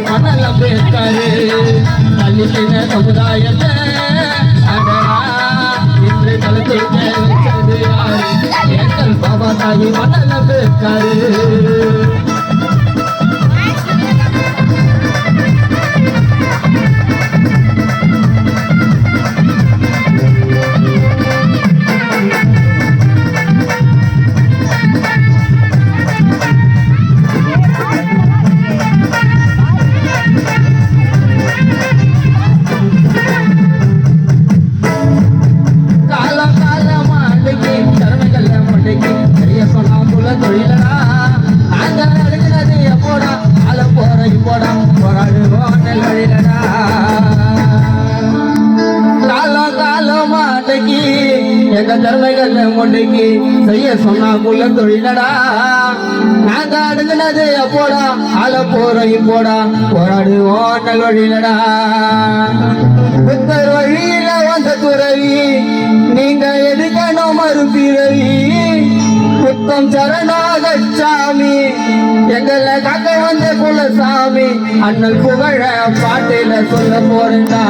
மணலம் பேர்க்காரு தள்ளின சமுதாயத்தை இன்று கலந்துக்க வச்சது யாரு எங்கள் பாபா தாயி மணலம் பேர்க்காரு தர்மைகள் மொழிக்கு செய்ய சொன்னா குள்ள தொழிலடா நாங்க அடுங்கினது அப்போடா ஆள போறையும் போடா போராடுவோம் நல்வழியிலடா புத்தர் வழியில வந்த துறவி நீங்க எதுக்கணும் மறுபிறவி புத்தம் சரணாகச்சாமி எங்களை காக்க வந்த குலசாமி அண்ணல் புகழ பாட்டில சொல்ல போறேன்டா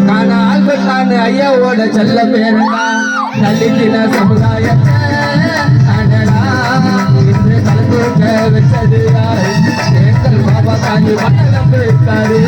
காணால் பெற்றான்னு ஐயாவோட செல்ல பேருடா தள்ளின சமுதாயத்தை அடடா இன்று கலந்துக்க வச்சது யாரு எங்கள் பாபா தாண்டி மண்டலம் இருக்காரு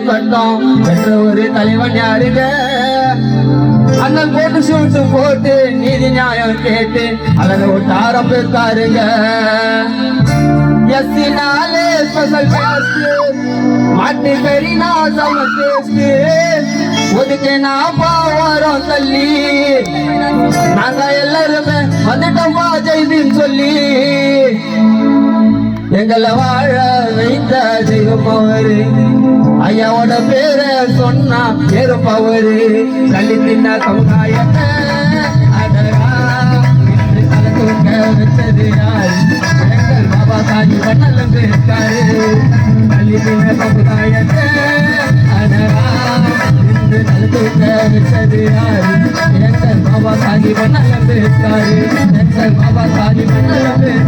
பட்டம் பெற்ற ஒரு தலைவன் யாருங்க அண்ணல் போட்டு சூட்டு போட்டு நீதி நியாயம் கேட்டு அதில் ஒரு ஆரம்பித்தாருங்க எஸ்சினாலே ஸ்பெஷல் மாட்டு கறி நான் சமைச்சு ஒதுக்கு நான் பாவரம் தள்ளி நாங்க எல்லாருமே வந்துட்டோம்பா ஜெய்தின்னு சொல்லி எங்களை வாழ வைத்த தெய்வம் அவரு ஐயாவோட பேரை சொன்னா பேரு பவரு தள்ளி தின்ன சமுதாயத்தை கலந்துக்க வச்சது யாரு எங்கள் பாபா தாஜி மண்டலம் இருக்காரு தள்ளி தின்ன சமுதாயத்தை கலந்துக்க வச்சது யாரு எங்கள் பாபா தாஜி மண்டலம் இருக்காரு எங்கள் பாபா தாஜி மண்டலம்